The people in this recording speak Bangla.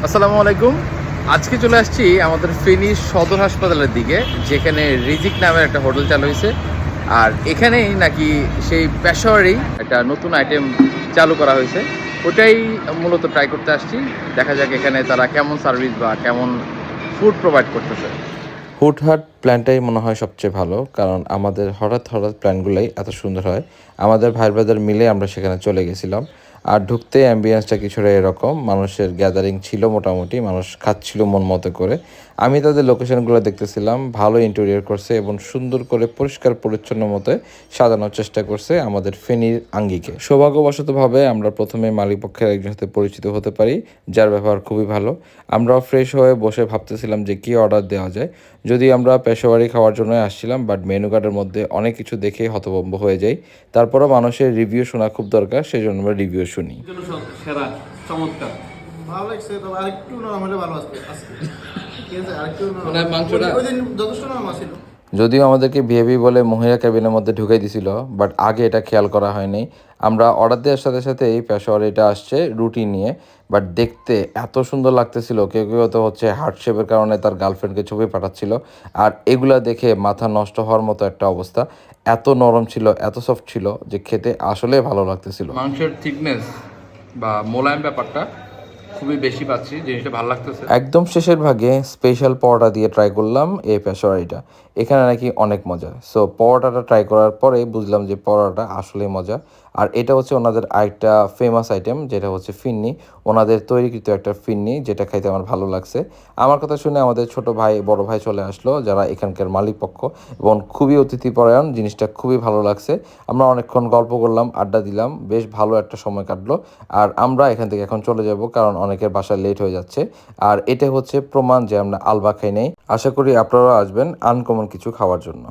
আসসালামু আলাইকুম। আজকে চলে আসছি আমাদের ফেনী সদর হাসপাতালের দিকে, যেখানে রিজিক নামের একটা হোটেল চালু হয়েছে। আর এখানেই নাকি সেই পেশোয়ারি একটা নতুন আইটেম চালু করা হয়েছে, ওটাই মূলত ট্রাই করতে আসছি। দেখা যাক এখানে তারা কেমন সার্ভিস বা কেমন ফুড প্রোভাইড করতেছে। হুটহাট প্ল্যানটাই মনে হয় সবচেয়ে ভালো, কারণ আমাদের হঠাৎ হঠাৎ প্ল্যানগুলোই এত সুন্দর হয়। আমাদের ভাই ব্রাদার মিলে আমরা সেখানে চলে গেছিলাম। আর ঢুকতে অ্যাম্বিয়েন্সটা কিছুটা এরকম, মানুষের গ্যাদারিং ছিল, মোটামুটি মানুষ খাচ্ছিল মন মতো করে। আমি তাদের লোকেশনগুলো দেখতেছিলাম, ভালো ইন্টেরিয়র করছে এবং সুন্দর করে পরিষ্কার পরিচ্ছন্ন মতো সাজানোর চেষ্টা করছে আমাদের ফেনীর আঙ্গিকে। সৌভাগ্যবশতভাবে আমরা প্রথমে মালিকপক্ষের একজন সাথে পরিচিত হতে পারি, যার ব্যবহার খুবই ভালো। আমরাও ফ্রেশ হয়ে বসে ভাবতেছিলাম যে কী অর্ডার দেওয়া যায়। যদি আমরা পেশোয়ারি খাওয়ার জন্য আসছিলাম, বাট মেনু কার্ডের মধ্যে অনেক কিছু দেখে হতভম্ব হয়ে যাই। তারপরও মানুষের রিভিউ শোনা খুব দরকার, সেই জন্য আমরা রিভিউ শুনি। সেরা চমৎকার। ভালো লাগছে, তবে আরেকটু নরম হলে ভালো আসবে আজকে। ঠিক আছে, আরেকটু নরম। মানে মাংসটা ওই দিন যথেষ্ট নরম ছিল। যদিও আমাদেরকে ভিআইপি বলে মহিলা ক্যাবিনের মধ্যে ঢুকাই দিছিল, বাট আগে এটা খেয়াল করা হয়নি। আমরা অর্ডার দেওয়ার সাথে সাথে এই পেশোয়ারিটা আসছে রুটি নিয়ে, বাট দেখতে এত সুন্দর লাগতেছিল। কেউ কেউ তো হচ্ছে হার্ট শেপের কারণে তার গার্লফ্রেন্ডকে ছবি পাঠাচ্ছিল। আর এগুলা দেখে মাথা নষ্ট হওয়ার মতো একটা অবস্থা। এত নরম ছিল, এত সফট ছিল যে খেতে আসলে ভালো লাগতেছিল। মাংসের থিকনেস বা মোলায়েম ব্যাপারটা খুবই বেশি পাচ্ছি, জিনিসটা ভালো লাগতেছে। একদম শেষের ভাগে স্পেশাল পরোটা দিয়ে ট্রাই করলাম এই পেশোয়ারিটা। এখানে নাকি অনেক মজা। সো পরোটাটা ট্রাই করার পরে বুঝলাম যে পরোটাটা আসলেই মজা। আর এটা হচ্ছে ওনাদের আরেকটা ফেমাস আইটেম, যেটা হচ্ছে ফিন্নি। ওনাদের তৈরিকৃত একটা ফিন্নি, যেটা খাইতে আমার ভালো লাগছে। আমার কথা শুনে আমাদের ছোট ভাই বড় ভাই চলে আসলো, যারা এখানকার মালিকপক্ষ, এবং খুবই অতিথিপরায়ণ। জিনিসটা খুবই ভালো লাগছে। আমরা অনেকক্ষণ গল্প করলাম, আড্ডা দিলাম, বেশ ভালো একটা সময় কাটলো। আর আমরা এখান থেকে এখন চলে যাব, কারণ অনেকের বাসা লেট হয়ে যাচ্ছে। আর এটা হচ্ছে প্রমাণ যে আমরা আলবা খাই নাই। আশা করি আপনারাও আসবেন আনকমন কিছু খাওয়ার জন্য।